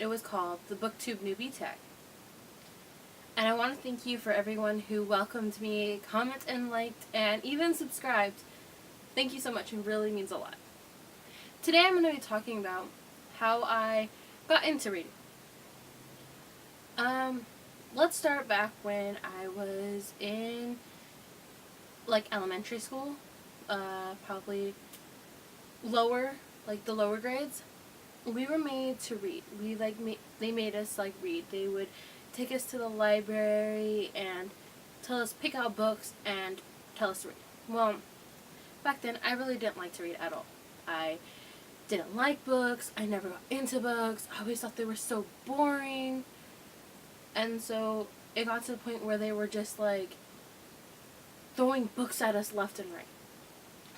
was called the BookTube Newbie Tag. And I want to thank you for everyone who welcomed me, commented and liked, and even subscribed. Thank you so much. It really means a lot. Today I'm going to be talking about how I got into reading. Let's start back when I was in elementary school, probably lower, the lower grades. We were made to read. They made us read. They would take us to the library and tell us pick out books and tell us to read. Well, back then I really didn't like to read at all. I didn't like books. I never got into books. I always thought they were so boring. And so it got to the point where they were just throwing books at us left and right,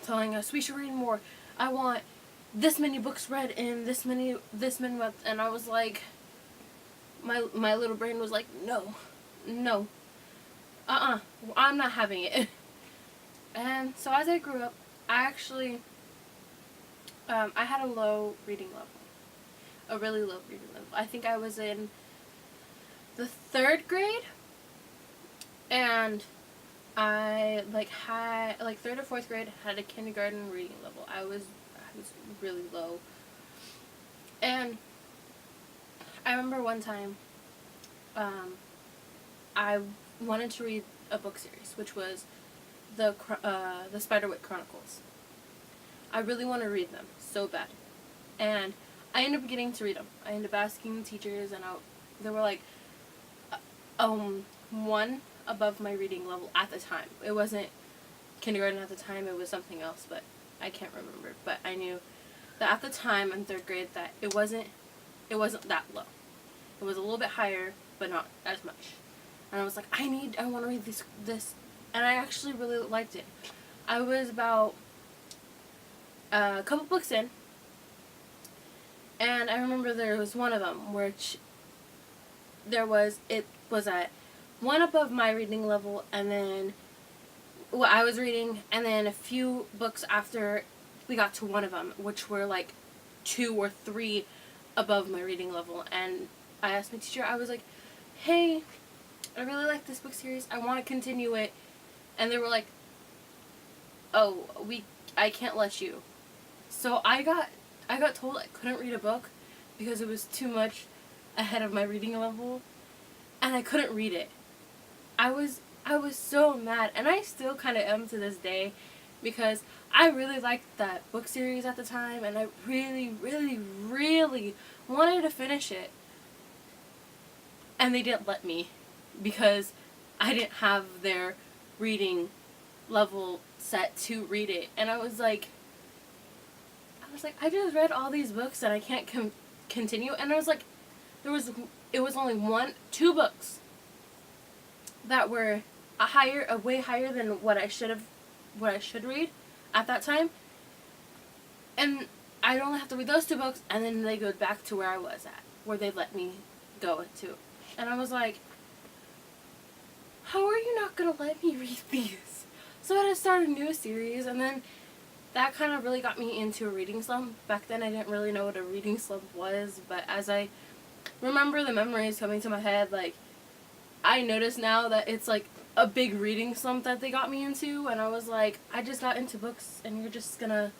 telling us we should read more. I want this many books read in this many months. And I was like, my little brain was like, no, I'm not having it. And so as I grew up, I actually I had a low reading level, a really low reading level. I think I was in the 3rd grade, and I had 3rd or 4th grade had a kindergarten reading level. I was really low. And I remember one time I wanted to read a book series, which was the Spiderwick Chronicles. I really want to read them so bad, and I ended up getting to read them. I ended up asking teachers, and they were one above my reading level at the time. It wasn't kindergarten at the time, it was something else, but I can't remember. But I knew that at the time in 3rd grade that it wasn't that low. It was a little bit higher, but not as much. And I was like, I want to read this, and I actually really liked it. I was about a couple books in, and I remember there was one of them which it was at one above my reading level, and then what I was reading, and then a few books after we got to one of them, which were 2 or 3 above my reading level. And I asked my teacher, I was like, hey, I really like this book series, I want to continue it. And they were like, oh, I can't let you. So I got told I couldn't read a book because it was too much ahead of my reading level, and I couldn't read it. I was so mad, and I still kind of am to this day, because I really liked that book series at the time, and I really, really, really wanted to finish it. And they didn't let me because I didn't have their reading level set to read it. And I was like, I just read all these books and I can't continue. And I was like, it was only 2 books that were way higher than what I should read at that time. And I'd only have to read those 2 books, and then they go back to where I was at, where they let me go to. And I was like, how are you not going to let me read these? So I had to start a new series, and then that kind of really got me into a reading slump. Back then I didn't really know what a reading slump was, but as I remember the memories coming to my head, I notice now that it's a big reading slump that they got me into, and I was like, I just got into books, and you're just gonna...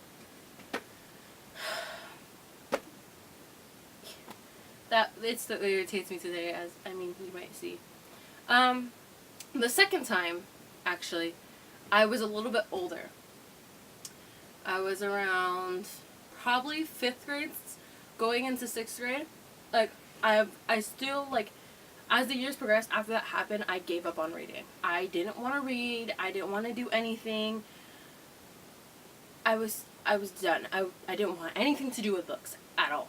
It still irritates me today, as, you might see. The second time, actually, I was a little bit older. I was around probably 5th grade, going into 6th grade. I still, as the years progressed after that happened, I gave up on reading. I didn't want to read. I didn't want to do anything. I was done. I didn't want anything to do with books at all.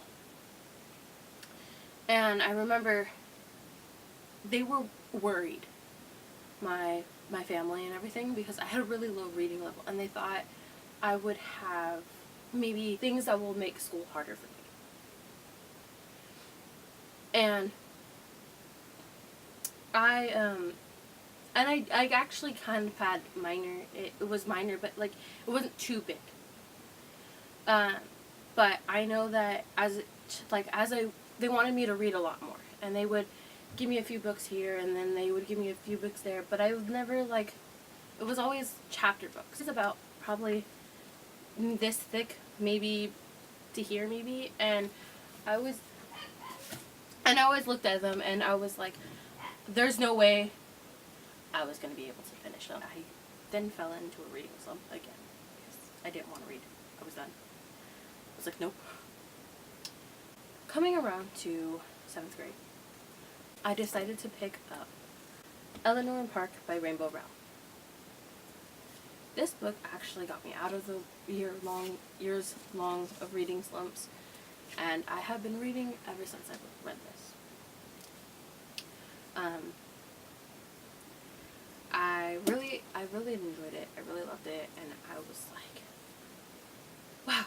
And I remember they were worried, my family and everything, because I had a really low reading level, and they thought I would have maybe things that will make school harder for me. And I actually kind of had minor, it was minor, but it wasn't too big. But I know that as I they wanted me to read a lot more, and they would give me a few books here, and then they would give me a few books there, but I was never like, it was always chapter books. It's about probably this thick, maybe to here maybe, and I always looked at them and I was like, there's no way I was going to be able to finish them. I then fell into a reading slump again because I didn't want to read. I was done. I was like, nope. Coming around to 7th grade, I decided to pick up Eleanor and Park by Rainbow Rowell. This book actually got me out of the years long of reading slumps, and I have been reading ever since I read this. I really enjoyed it. I really loved it, and I was like, wow,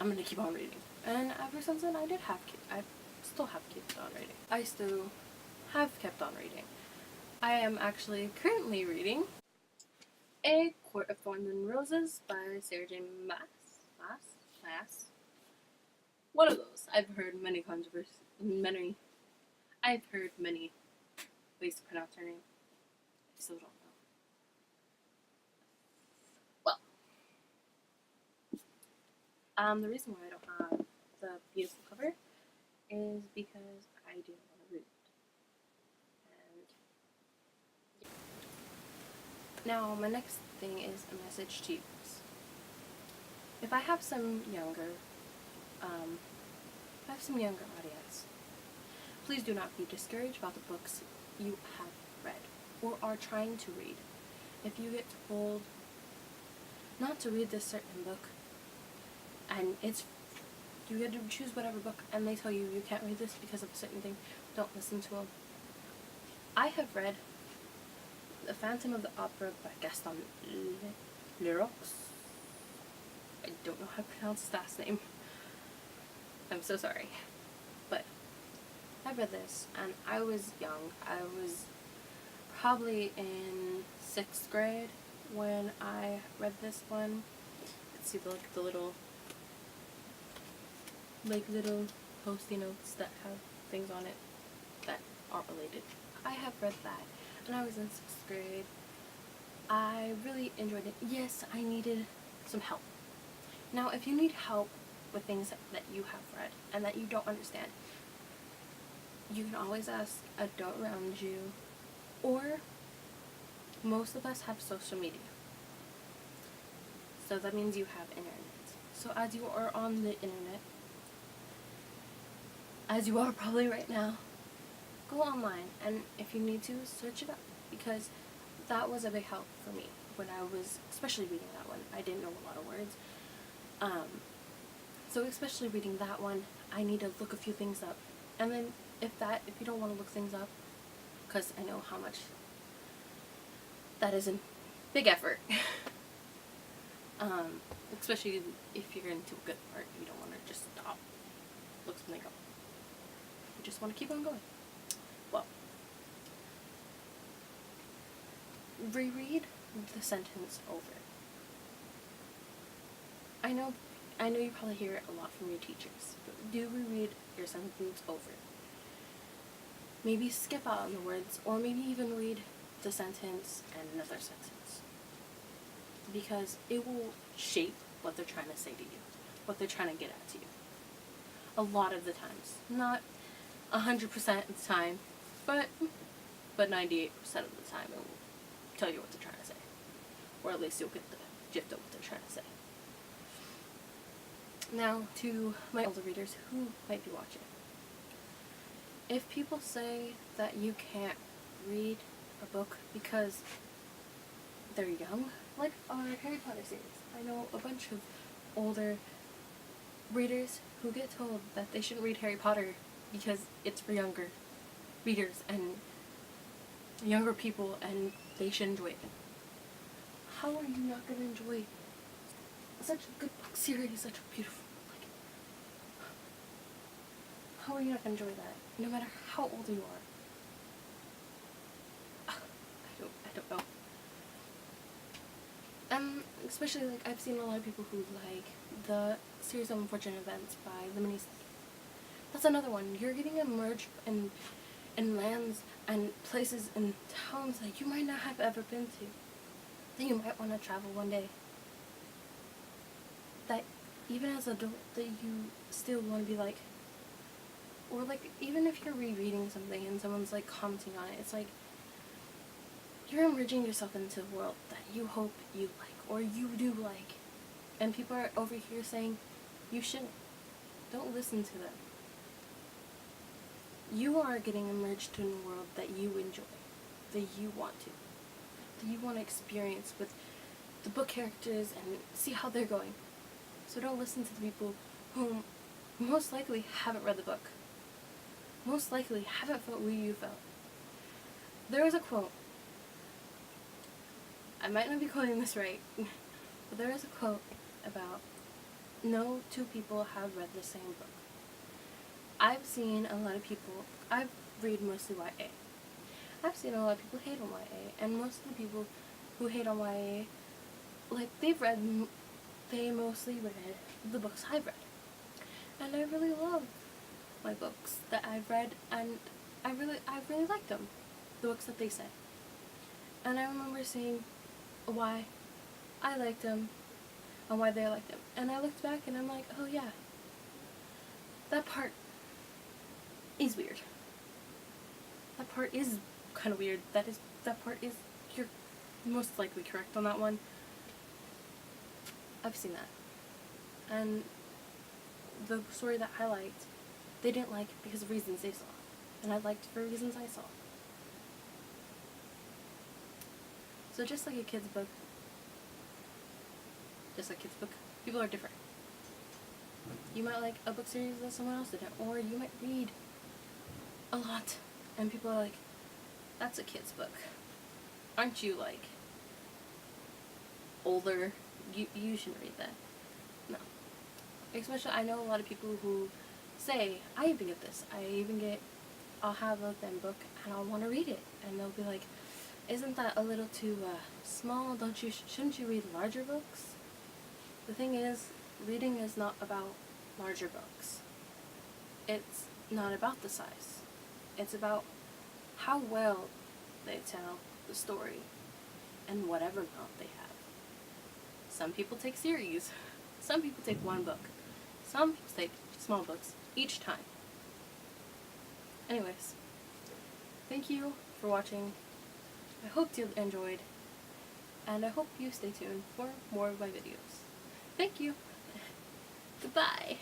I'm gonna keep on reading. And ever since then, I still have kept on reading. I still have kept on reading. I am actually currently reading A Court of Thorns and Roses by Sarah J. Maas. One of those. I've heard many ways to pronounce her name. I still don't know. Well, the reason why I don't have the beautiful cover is because I didn't want to read it. And now, my next thing is a message to you guys. If I have some younger audience, please do not be discouraged about the books you have read or are trying to read. If you get told not to read this certain book, and you get to choose whatever book, and they tell you you can't read this because of a certain thing, don't listen to them. I have read The Phantom of the Opera by Gaston Leroux. I don't know how to pronounce his last name. I'm so sorry. But I read this, and I was young. I was probably in 6th grade when I read this one. Let's see the little post-it notes that have things on it that aren't related. I have read that, and I was in 6th grade. I really enjoyed it. Yes, I needed some help. Now, if you need help with things that you have read and that you don't understand, you can always ask an adult around you, or most of us have social media. So that means you have internet. So as you are on the internet, as you are probably right now, go online, and if you need to, search it up, because that was a big help for me when I was especially reading that one. I didn't know a lot of words. So especially reading that one, I need to look a few things up. And then if you don't want to look things up, because I know how much that is a big effort. Especially if you're into a good part, you don't want to just stop, look something up. You just want to keep on going. Well, reread the sentence over. I know you probably hear it a lot from your teachers, but do reread your sentence over. Maybe skip out on the words, or maybe even read the sentence and another sentence. Because it will shape what they're trying to say to you, what they're trying to get at to you. A lot of the times. Not 100% of the time, but 98% of the time it will tell you what they're trying to say. Or at least you'll get the gist of what they're trying to say. Now, to my older readers who might be watching. If people say that you can't read a book because they're young, like our Harry Potter series, I know a bunch of older readers who get told that they shouldn't read Harry Potter because it's for younger readers and younger people and they should enjoy it. How are you not going to enjoy such a good book series, such a beautiful book? How are you not going to enjoy that, no matter how old you are? I don't know. Especially, I've seen a lot of people who like the series of unfortunate events by the mini That's another one. You're getting immersed in lands and places and towns that you might not have ever been to, that you might want to travel one day. That even as an adult, that you still want to be like, or like, even if you're rereading something and someone's like commenting on it, it's like, you're immersing yourself into a world that you hope you like, or you do like. And people are over here saying, you shouldn't. Don't listen to them. You are getting immersed in a world that you enjoy, that you want to, that you want to experience with the book characters and see how they're going. So don't listen to the people who most likely haven't read the book, most likely haven't felt what you felt. There was a quote, I might not be quoting this right, but there is a quote about no two people have read the same book. I've seen a lot of people, I read mostly YA. I've seen a lot of people hate on YA, and most of the people who hate on YA, like, they mostly read the books I've read. And I really love my books that I've read, and I really like them, the books that they say. And I remember seeing why I liked them and why they liked them. And I looked back and I'm like, oh yeah, that part is weird. That part is kind of weird. That part is, you're most likely correct on that one. I've seen that. And the story that I liked, they didn't like because of reasons they saw. And I liked for reasons I saw. So just like a kid's book, people are different. You might like a book series that someone else didn't, or you might read a lot, and people are like, that's a kid's book. Aren't you, like, older? You shouldn't read that. No. Especially, I know a lot of people who say, I even get this. I'll have a thin book, and I'll want to read it. And they'll be like, isn't that a little too small? Shouldn't you read larger books? The thing is, reading is not about larger books. It's not about the size. It's about how well they tell the story and whatever amount they have. Some people take series. Some people take one book. Some people take small books each time. Anyways, thank you for watching. I hope you enjoyed, and I hope you stay tuned for more of my videos. Thank you. Goodbye.